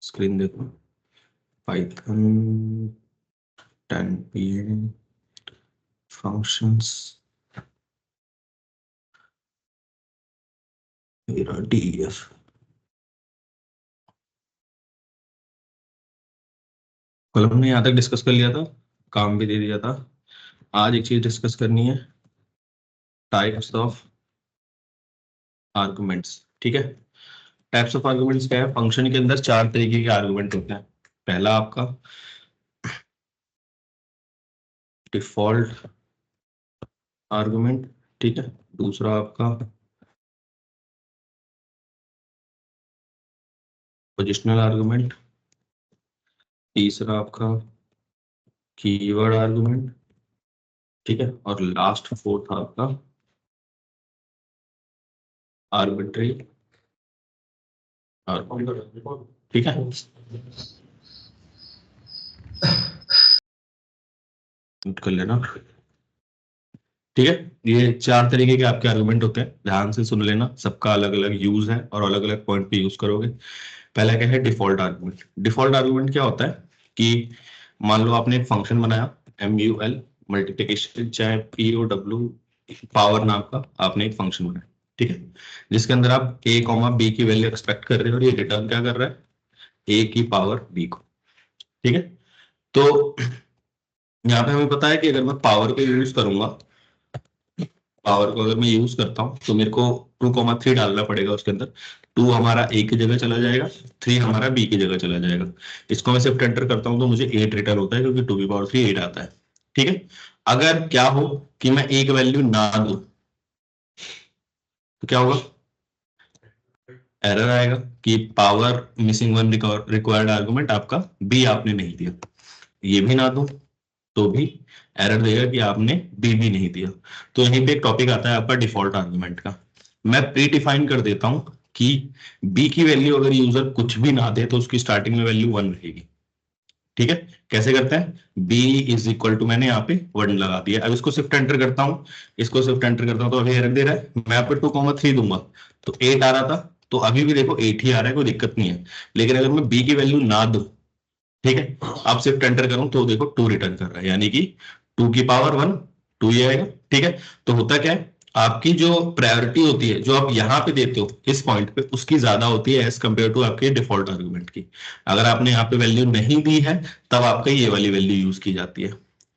Screen देखो, Python 10 PM functions मेरा DEF। कल हमने यहाँ तक डिस्कस कर लिया था, काम भी दे दिया था। आज एक चीज डिस्कस करनी है, टाइप्स ऑफ आर्गुमेंट्स। ठीक है, टाइप्स ऑफ आर्गुमेंट्स क्या है? फंक्शन के अंदर चार तरीके के आर्गुमेंट होते हैं। पहला आपका डिफॉल्ट आर्गुमेंट, ठीक है। दूसरा आपका पोजिशनल आर्गुमेंट। तीसरा आपका कीवर्ड आर्गुमेंट, ठीक है। और लास्ट फोर्थ आपका आर्बिट्री आर्गुमेंट, ठीक है। नोट कर लेना, ठीक है। ये चार तरीके के आपके आर्गुमेंट होते हैं, ध्यान से सुन लेना, सबका अलग अलग यूज है और अलग अलग पॉइंट पे यूज करोगे। पहला क्या है? Default argument. डिफॉल्ट आर्गुमेंट क्या होता है कि मान लो आपने एक फंक्शन बनाया, MUL मल्टीप्लिकेशन, चाहे POW पावर नाम का आपने एक फंक्शन बनाया, ठीक है, जिसके अंदर आप a कॉमा b की वैल्यू एक्सपेक्ट कर रहे हो और ये रिटर्न क्या कर रहा है? a की पावर b को, ठीक है। तो यहाँ पे हमें पता है कि अगर मैं पावर को यूज करूंगा, पावर को अगर मैं यूज करता हूँ तो मेरे को 2,3 डालना पड़ेगा उसके अंदर। 2 हमारा a की जगह चला जाएगा, 3 हमारा b की जगह चला जाएगा। इसको मैं शिफ्ट एंटर करता हूँ तो मुझे 8 रिटर्न होता है, क्योंकि 2 की पावर 3 8 आता है, ठीक है। अगर क्या हो कि मैं एक वैल्यू ना दूं तो क्या होगा? एरर आएगा कि power missing one required argument आपका b आपने नहीं दिया। ये भी ना दूं तो भी एरर देगा कि आपने बी भी नहीं दिया। तो यहीं पे एक टॉपिक आता है आपका डिफॉल्ट आर्गुमेंट का। मैं प्री डिफाइन कर देता हूं कि बी की वैल्यू अगर यूजर कुछ भी ना दे तो उसकी स्टार्टिंग में वैल्यू 1 रहेगी, ठीक है। कैसे करते हैं? बी इज इक्वल टू, मैंने यहाँ पे 1 लगा दिया। अब इसको शिफ्ट एंटर करता हूँ, इसको शिफ्ट एंटर करता हूँ तो अभी एरर दे रहा है। मैं यहाँ पे 2,3 दूंगा तो 8 आ रहा था, तो अभी भी देखो 8 ही आ रहा है, कोई दिक्कत नहीं है। लेकिन अगर मैं बी की वैल्यू ना दूं, ठीक है, अब शिफ्ट एंटर करूं तो देखो 2 रिटर्न कर रहा है, यानी कि 2 की पावर 1 2 ही आएगा, ठीक है। तो होता क्या है, आपकी जो प्रायोरिटी होती है जो आप यहाँ पे देते हो इस पॉइंट पे, उसकी ज्यादा होती है एज कंपेयर टू आपके डिफॉल्ट आर्गुमेंट की। अगर आपने यहाँ पे वैल्यू नहीं दी है तब आपका ये वाली वैल्यू यूज की जाती है,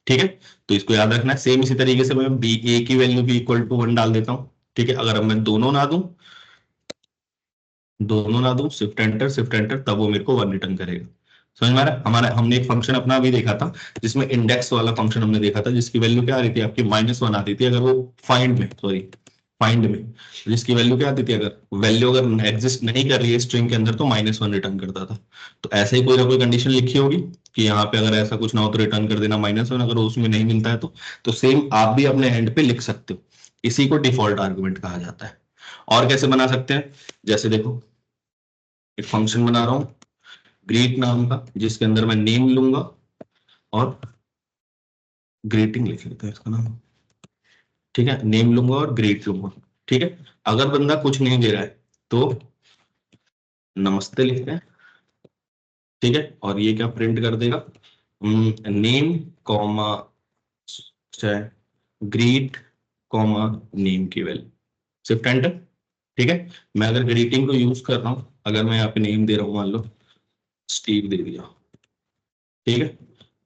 ठीक है। तो इसको याद रखना है। सेम इसी तरीके से मैं बी ए की वैल्यू भी इक्वल टू 1 डाल देता हूँ, ठीक है। अगर मैं दोनों ना दूं, शिफ्ट एंटर, तब वो मेरे को 1 रिटर्न करेगा। समझ में आ रहा है? हमारा हमने एक फंक्शन अपना भी देखा था जिसमें इंडेक्स वाला फंक्शन हमने देखा था, जिसकी वैल्यू क्या आ रही थी आपकी? -1 आती थी अगर वो फाइंड में जिसकी वैल्यू क्या आती थी, अगर वैल्यू अगर एग्जिस्ट नहीं कर रही है स्ट्रिंग के अंदर तो -1 रिटर्न करता था। तो ऐसे ही कोई ना कोई कंडीशन लिखी होगी कि यहाँ पे अगर ऐसा कुछ ना हो तो रिटर्न कर देना -1, अगर उसमें नहीं मिलता है तो सेम आप भी अपने एंड पे लिख सकते हो। इसी को डिफॉल्ट आर्गुमेंट कहा जाता है। और कैसे बना सकते हैं? जैसे देखो, एक फंक्शन बना रहा हूं ग्रीट नाम का, जिसके अंदर मैं नेम लूंगा और ग्रीटिंग लिख लेते हैं इसका नाम, ठीक है। नेम लूंगा और ग्रीट लूंगा, ठीक है। अगर बंदा कुछ नहीं दे रहा है तो नमस्ते लिखते हैं, ठीक है। और ये क्या प्रिंट कर देगा? Name comma greet comma name की वैल्यू, शिफ्ट एंटर, ठीक है। मैं अगर ग्रीटिंग को यूज कर रहा हूं, अगर मैं यहाँ पे नेम दे रहा हूं, मान लो स्टीव दे दिया, ठीक है,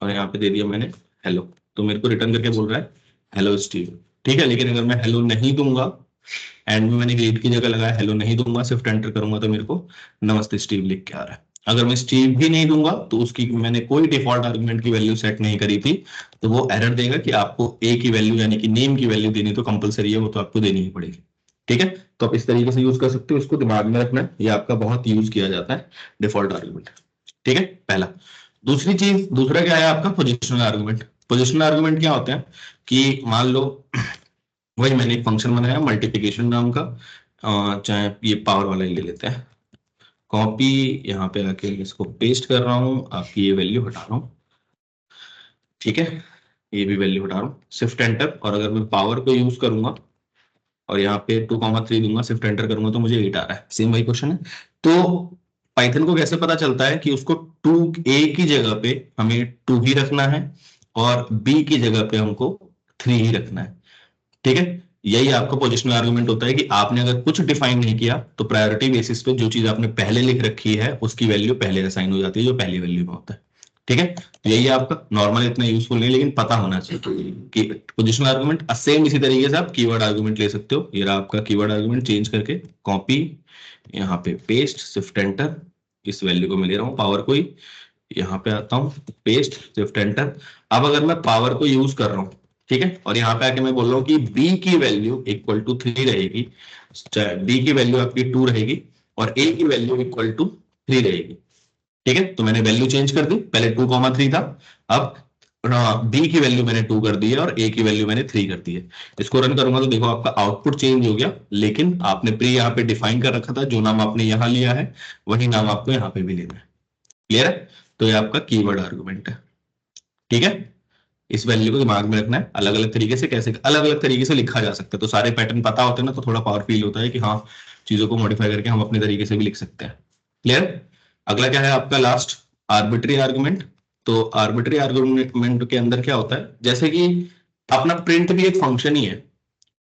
और यहाँ पे दे दिया मैंने हेलो, तो मेरे को रिटर्न करके बोल रहा है हेलो स्टीव, ठीक है। लेकिन अगर मैं हेलो नहीं दूंगा, एंड में मैंने ग्रीट की जगह लगाया हेलो नहीं दूंगा, सिर्फ एंटर करूंगा तो मेरे को नमस्ते स्टीव लिख के आ रहा है। अगर मैं स्टीव भी नहीं दूंगा तो उसकी मैंने कोई डिफॉल्ट आर्गुमेंट की वैल्यू सेट नहीं करी थी, तो वो एरर देगा कि आपको ए की वैल्यू यानी कि नेम की वैल्यू देनी तो कंपलसरी है, वो तो आपको देनी ही पड़ेगी, ठीक है। तो आप इस तरीके से यूज कर सकते हो, इसको दिमाग में रखना है, ये आपका बहुत यूज किया जाता है डिफॉल्ट आर्गुमेंट, ठीक है, पहला। दूसरा क्या है आपका? Positional argument. पोजिशनल आर्गुमेंट क्या होते हैं कि मान लो वही मैंने एक फंक्शन बनाया मल्टीप्लिकेशन नाम का, चाहे ये पावर वाला ही ले लेते हैं, कॉपी, यहाँ पे आके इसको पेस्ट कर रहा हूँ, आपकी ये वैल्यू हटा रहा हूँ, ठीक है। ये भी वैल्यू हटा रहा हूँ, शिफ्ट एंटर, और अगर मैं पावर को यूज करूंगा और यहाँ पे 2,3 दूंगा, शिफ्ट एंटर करूंगा तो मुझे 8 आ रहा है। सेम वही क्वेश्चन है। तो पाइथन को कैसे पता चलता है कि उसको टू ए की जगह पे हमें 2 ही रखना है और बी की जगह पे हमको 3 ही रखना है, ठीक है। यही आपका पोजिशनल आर्गुमेंट होता है कि आपने अगर कुछ डिफाइन नहीं किया तो प्रायोरिटी बेसिस पे जो चीज आपने पहले लिख रखी है उसकी वैल्यू पहले असाइन हो जाती है, जो पहली वैल्यू में होता है, ठीक है। तो यही आपका नॉर्मल इतना यूजफुल नहीं, लेकिन पता होना चाहिए कि पोजिशनल आर्गुमेंट सेम इसी तरीके से आप कीवर्ड आर्गुमेंट ले सकते हो। ये रहा आपका कीवर्ड आर्गुमेंट, चेंज करके कॉपी, यहाँ पे पेस्ट, शिफ्ट एंटर, इस वैल्यू को मैं ले रहा हूँ पावर को ही, यहाँ पे आता हूँ, पेस्ट, शिफ्ट एंटर। अब अगर मैं पावर को यूज कर रहा हूँ, ठीक है, और यहाँ पे आके मैं बोल रहा हूँ कि b की वैल्यू इक्वल टू 3 रहेगी, b की वैल्यू आपकी 2 रहेगी और a की वैल्यू इक्वल टू 3 रहेगी, ठीक है। तो मैंने वैल्यू चेंज कर दी, पहले 2,3 था, अब b की वैल्यू मैंने 2 कर दी है और a की वैल्यू मैंने 3 कर दी है। इसको रन करूंगा तो देखो आपका आउटपुट चेंज हो गया, लेकिन आपने प्री यहाँ पे डिफाइन कर रखा था, जो नाम आपने यहाँ लिया है वही नाम आपको यहाँ पे भी लेना है। क्लियर है? तो ये आपका कीवर्ड आर्गुमेंट है, ठीक है। इस वैल्यू को दिमाग में रखना है, अलग अलग तरीके से कैसे अलग अलग तरीके से लिखा जा सकता है, तो सारे पैटर्न पता होते हैं ना, तो थोड़ा पावर फील होता है कि हाँ चीजों को मॉडिफाई करके हम अपने तरीके से भी लिख सकते हैं। क्लियर? अगला क्या है आपका लास्ट, आर्बिट्री आर्गुमेंट। तो आर्बिट्री आर्गुमेंट के अंदर क्या होता है, जैसे कि अपना प्रिंट भी एक फंक्शन ही है,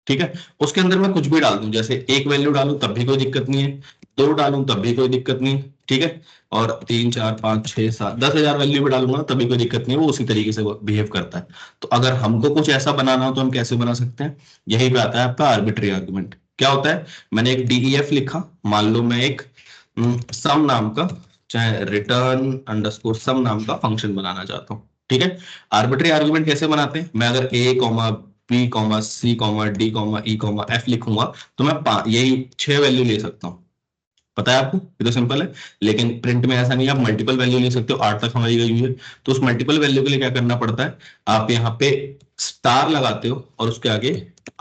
ठीक है। उसके अंदर मैं कुछ भी डाल दूं, जैसे एक वैल्यू डालूं तब भी कोई दिक्कत नहीं है, 2 डालूं तब भी कोई दिक्कत नहीं, ठीक है, और 3 4 5 6 7 10,000 वैल्यू भी डालूंगा तभी कोई दिक्कत नहीं है, वो उसी तरीके से बिहेव करता है। तो अगर हमको कुछ ऐसा बनाना हो तो हम कैसे बना सकते हैं, यही पे आता है आपका आर्बिट्री आर्गुमेंट। क्या होता है, मैंने एक डीईएफ लिखा, मान लो मैं एक सम नाम का, चाहे रिटर्न अंडरस्कोर सम नाम का फंक्शन बनाना चाहता हूँ, ठीक है। आर्बिट्री आर्गुमेंट कैसे बनाते हैं, मैं अगर a comma B comma C comma D comma E comma F लिखूंगा तो मैं यही 6 वैल्यू ले सकता हूँ, पता है आपको, ये तो सिंपल है। लेकिन प्रिंट में ऐसा नहीं है, आप मल्टीपल वैल्यू ले सकते हो, 8 तक हमारी गई हुई है। तो उस मल्टीपल वैल्यू के लिए क्या करना पड़ता है, आप यहाँ पे स्टार लगाते हो और उसके आगे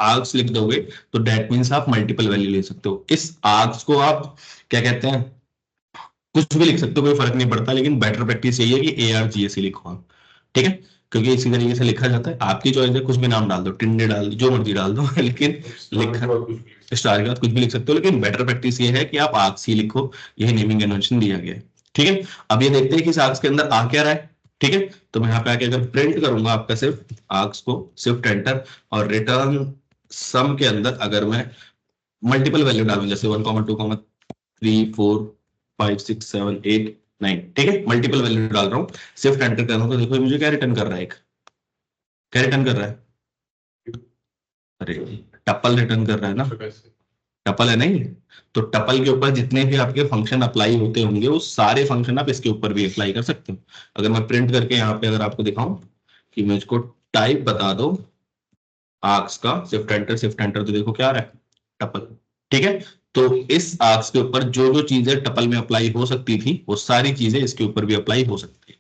आर्ग्स लिख दोगे, तो डेट मीन्स आप मल्टीपल वैल्यू ले सकते हो। इस आर्ग्स को आप क्या कहते हैं, कुछ भी लिख सकते हो, कोई फर्क नहीं पड़ता, लेकिन बेटर प्रैक्टिस यही है कि ARGSE लिखो आप, ठीक है, क्योंकि इसी तरीके से लिखा जाता है। आपकी चॉइस है, कुछ भी नाम डाल दो, टिंडे डाल दो, जो मर्जी डाल दो लेकिन लिखा स्टार के बाद कुछ भी लिख सकते हो, लेकिन बेटर प्रैक्टिस ये है कि आप आर्क्स ही लिखो, यही नेमिंग कन्वेंशन दिया गया है, ठीक है। अब ये देखते हैं कि इस आर्क्स के अंदर आ क्या रहा है, ठीक है। तो मैं यहाँ पे आके अगर प्रिंट करूंगा आपका सिर्फ आर्क्स को, शिफ्ट एंटर, और रिटर्न सम के अंदर अगर मैं मल्टीपल वैल्यू डालूं, जैसे 1,2,3 4 5 6 7 8 9, ठीक है, मल्टीपल वैल्यू डाल रहा हूँ, शिफ्ट एंटर कर रहा हूँ, तो देखो मुझे क्या रिटर्न कर रहा है, एक क्या रिटर्न कर रहा है, अरे टपल रिटर्न कर रहा है ना, टपल है नहीं। तो टपल के ऊपर जितने भी आपके फंक्शन अप्लाई होते होंगे वो सारे फंक्शन आप इसके ऊपर भी अप्लाई कर सकते हो। अगर मैं प्रिंट करके यहाँ पे अगर आपको दिखाऊं कि मैं इसको टाइप बता दो आर्क्स का, शिफ्ट एंटर, तो देखो क्या आ रहा है, टपल, ठीक है। तो इस आर्क्स के ऊपर जो जो चीजें टपल में अप्लाई हो सकती थी वो सारी चीजें इसके ऊपर भी अप्लाई हो सकती है।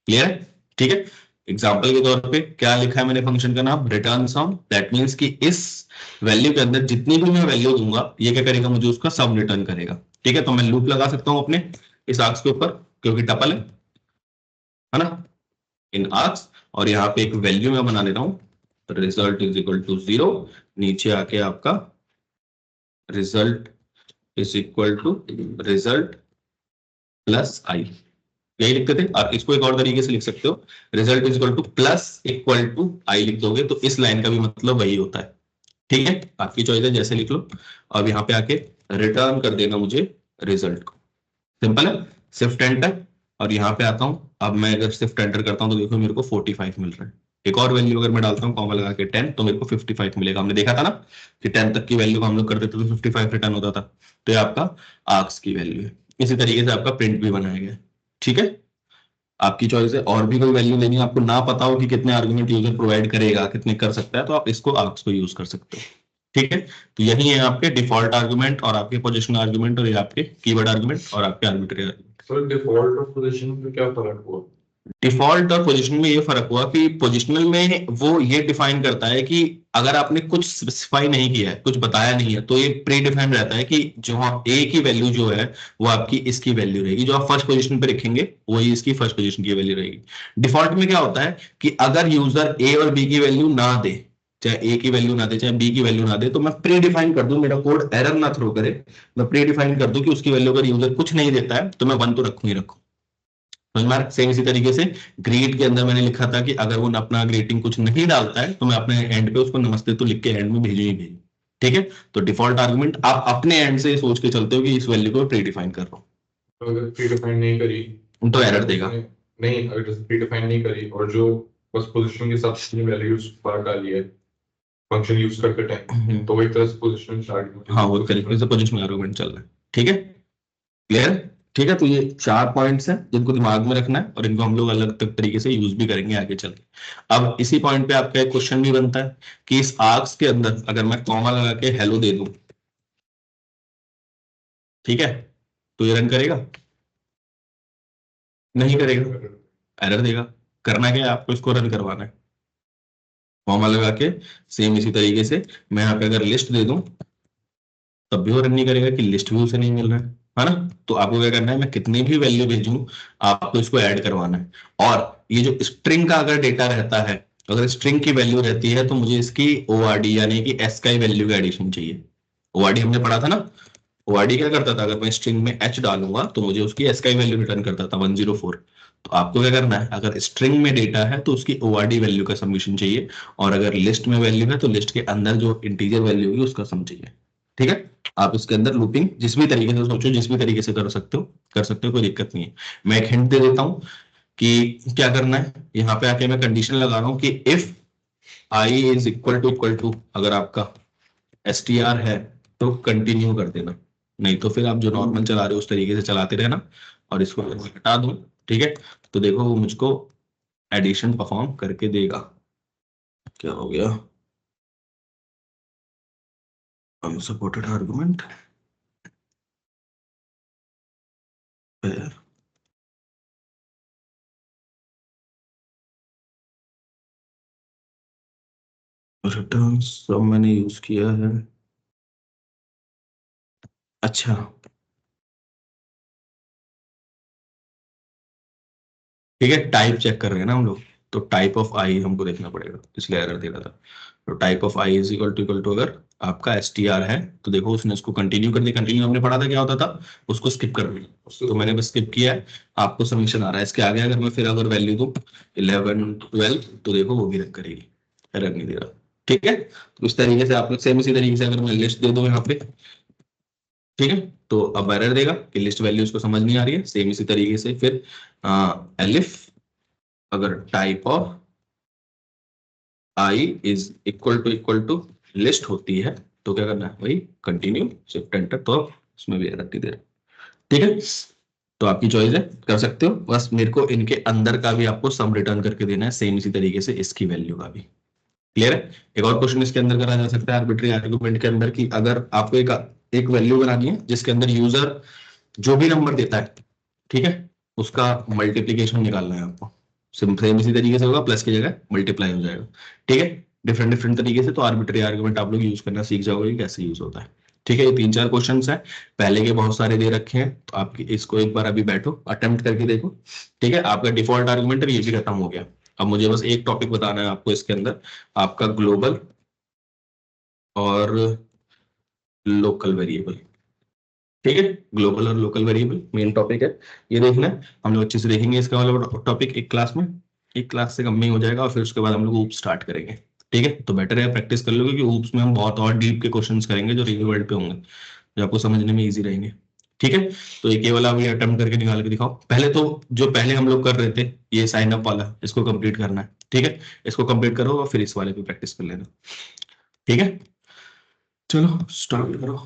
क्लियर है? ठीक है। एग्जाम्पल के तौर पे क्या लिखा है मैंने, फंक्शन का नाम रिटर्न सम, दैट मींस कि इस वैल्यू के अंदर जितनी भी मैं वैल्यू दूंगा ये क्या करेगा, मुझे उसका सम रिटर्न करेगा, ठीक है। तो मैं लूप लगा सकता हूं अपने इस आर्क्स के ऊपर, क्योंकि टपल है ना, इन आर्क्स, और यहाँ पे एक वैल्यू मैं बना लेता हूँ, रिजल्ट इज इक्वल टू 0, नीचे आके आपका result is equal to result plus I, यही लिखते थे। और इसको एक और तरीके से लिख सकते हो, result is equal to plus equal to I लिख दोगे तो इस लाइन का भी मतलब वही होता है, ठीक है। आपकी चॉइस है, जैसे लिख लो। अब यहाँ पे आके रिटर्न कर देना मुझे रिजल्ट को, सिंपल है, शिफ्ट एंटर, और यहाँ पे आता हूँ। अब मैं अगर शिफ्ट एंटर करता हूँ तो देखो मेरे को 45 मिल रहा है। एक और वैल्यू अगर मैं डालता हूँ कॉमा लगा के 10, तो मेरे को 55 मिलेगा। हमने देखा था ना कि 10 तक की वैल्यू को हम लोग कर देते तो 55 रिटर्न होता था। तो ये आपका आर्क्स की वैल्यू है। इसी तरीके से आपका प्रिंट भी बनाया गया है, ठीक है। आपकी चॉइस है, और भी कोई वैल्यू लेनी है, आपको ना पता हो कि कितने आर्गुमेंट यूजर प्रोवाइड करेगा, कितने कर सकता है, तो आप इसको आर्क्स को यूज कर सकते हो, ठीक है। तो यही है आपके डिफॉल्ट आर्गुमेंट और आपके पोजिशनल आर्गुमेंट, और ये आपके कीवर्ड आर्गुमेंट और आपके आर्बिट्री आर्गुमेंट। सर डिफॉल्ट और पोजीशन में क्या फर्क हुआ? डिफॉल्ट और पोजिशनल में ये फर्क हुआ कि पोजिशनल में वो ये डिफाइन करता है कि अगर आपने कुछ स्पेसिफाई नहीं किया है, कुछ बताया नहीं है, तो ये प्री डिफाइंड रहता है कि जो ए की वैल्यू जो है वो आपकी इसकी वैल्यू रहेगी, जो आप फर्स्ट पोजीशन पे रखेंगे वही इसकी फर्स्ट पोजीशन की वैल्यू रहेगी। डिफॉल्ट में क्या होता है कि अगर यूजर ए और बी की वैल्यू ना दे, चाहे ए की वैल्यू ना दे चाहे बी की वैल्यू ना दे, तो मैं प्री डिफाइन कर दूं, मेरा कोड एरर ना थ्रो करे, मैं प्री डिफाइन कर दूं कि उसकी वैल्यू अगर यूजर कुछ नहीं देता है तो मैं 1 तो रखूं ही रखूं। समझ में आ रहा है? सेम इसी तरीके से ग्रीट के अंदर मैंने लिखा था कि अगर वो अपना ग्रीटिंग कुछ नहीं डालता है तो मैं अपने एंड पे उसको नमस्ते तो लिख के एंड में भेजू ही भेजू। ठीक है, तो डिफॉल्ट आर्गुमेंट आप अपने एंड से सोच के चलते हो कि इस वैल्यू को प्री डिफाइन कर रहा हूँ, तो अगर प्री डिफाइन नहीं करी तो एरर देगा। नहीं, अगर जैसे प्री डिफाइन नहीं करी और जो बस पोजीशन के साथ वैल्यूज बाहर डाली है फंक्शन यूज करते टाइम, तो वही तरह से पोजीशन स्टार्ट हाँ, वो तरीके से पोजिशन आर्गुमेंट चल रहा है। ठीक है, क्लियर? ठीक है, तो ये 4 पॉइंट्स हैं जिनको दिमाग में रखना है और इनको हम लोग अलग तक तरीके से यूज भी करेंगे आगे चल के। अब इसी पॉइंट पे आपका एक क्वेश्चन भी बनता है कि इस आर्क्स के अंदर अगर मैं कॉमा लगा के हेलो दे दूं, ठीक है, तो ये रन करेगा? नहीं करेगा, एरर देगा। करना क्या है, आपको इसको रन करवाना है कॉमा लगा के। सेम इसी तरीके से मैं यहाँ पे अगर लिस्ट दे दूं तब भी वो रन नहीं करेगा कि लिस्ट भी उसे नहीं मिल रहा है ना? तो आपको क्या करना है, मैं कितनी भी वैल्यू भेजूं आपको इसको ऐड करवाना है। और ये जो स्ट्रिंग का अगर डेटा रहता है, अगर स्ट्रिंग की वैल्यू रहती है तो मुझे इसकी ओआरडी यानी कि एसकाई वैल्यू का एडिशन चाहिए। ओआरडी हमने पढ़ा था ना, ओआरडी क्या करता था, अगर मैं स्ट्रिंग में एच डालूंगा तो मुझे उसकी एसकाई वैल्यू रिटर्न करता था 104। तो आपको क्या करना है, अगर स्ट्रिंग में डेटा है तो उसकी ओआरडी वैल्यू का सबमिशन चाहिए, और अगर लिस्ट में वैल्यू है तो लिस्ट के अंदर जो इंटीजर वैल्यू होगी उसका सम चाहिए। ठीक है, आप इसके अंदर लूपिंग जिस भी तरीके से सोचो, जिस भी तरीके से कर सकते हो कर सकते हो, कोई दिक्कत नहीं है। मैं एक हिंट दे देता हूं कि क्या करना है। यहाँ पे आके मैं कंडीशन लगा रहा हूँ कि if i is equal to अगर आपका एसटीआर है तो कंटिन्यू कर देना, नहीं तो फिर आप जो नॉर्मल चला रहे हो उस तरीके से चलाते रहना। और इसको अगर मैं हटा दूं, ठीक है, तो देखो वो मुझको एडिशन परफॉर्म करके देगा। क्या हो गया, अनसपोर्टेड आर्गुमेंट रिटर्न सब मैंने यूज किया है। अच्छा, ठीक है, टाइप चेक कर रहे हैं ना हम लोग, तो टाइप ऑफ आई हमको देखना पड़ेगा, इसलिए एरर दे रहा था। तो type of i is equal to अगर आपका एस टी आर है तो देखो उसने उसको कंटिन्यू कर दिया। कंटिन्यू हमने पढ़ा था क्या होता था, उसको स्किप कर दिया, तो मैंने बस स्किप किया है। आपको सबमिशन आ रहा है। इसके आगे अगर मैं फिर अगर वैल्यू दूं 11 12 तो देखो वो भी रन करेगी, एरर नहीं दे रहा। ठीक है, तो इस तरीके से आप लोग सेम इसी तरीके से अगर मैं लिस्ट दे दूं यहाँ पे, ठीक है, तो अब एरर देगा कि लिस्ट वैल्यूज को समझ नहीं आ रही है। सेम इसी तरीके से फिर एलिफ अगर type of i is equal to list होती है तो क्या करना है, वही कंटिन्यू शिफ्ट एंटर, तो उसमें भी एरर नहीं दे रहा। ठीक है, तो आपकी चॉइस है, कर सकते हो। बस मेरे को इनके अंदर का भी आपको सम रिटर्न करके देना है, सेम इसी तरीके से इसकी वैल्यू का भी। क्लियर है? एक और क्वेश्चन इसके अंदर करा जा सकता है आर्बिट्री आर्गुमेंट के अंदर कि अगर आपको एक वैल्यू बनानी है जिसके अंदर यूजर जो भी नंबर देता है, ठीक है, उसका मल्टीप्लीकेशन निकालना है आपको। सेम इसी तरीके से होगा, प्लस की जगह मल्टीप्लाई हो जाएगा। ठीक है, डिफरेंट डिफरेंट तरीके से तो आर्बिट्री आर्गुमेंट आप लोग यूज करना सीख जाओगे कि कैसे यूज होता है। ठीक है, ये 3-4 क्वेश्चन है, पहले के बहुत सारे दे रखे हैं, तो आपकी इसको एक बार अभी बैठो अटेम्प्ट करके देखो। ठीक है, आपका डिफॉल्ट आर्गुमेंट ये भी खत्म हो गया। अब मुझे बस एक टॉपिक बताना है आपको इसके अंदर, आपका ग्लोबल और लोकल वेरिएबल। ठीक है, ग्लोबल और लोकल वेरिएबल मेन टॉपिक है, ये देखना है। हम लोग अच्छे से देखेंगे इसका वाला टॉपिक एक क्लास में, एक क्लास से कम में ही हो जाएगा, और फिर उसके बाद हम लोग ऊप स्टार्ट करेंगे। ठीक है, तो बेटर है प्रैक्टिस कर लोगे कि ऊप्स में हम बहुत और डीप के क्वेश्चंस करेंगे जो रियल वर्ल्ड पे होंगे, जो आपको समझने में इजी रहेंगे। ठीक है, तो एक ये वाला अभी अटेम्प्ट करके निकाल के दिखाओ। पहले तो जो पहले हम लोग कर रहे थे ये साइन अप वाला, इसको कंप्लीट करना है। ठीक है, इसको कंप्लीट करो और फिर इस वाले पे प्रैक्टिस कर लेना। ठीक है, चलो स्टार्ट करो।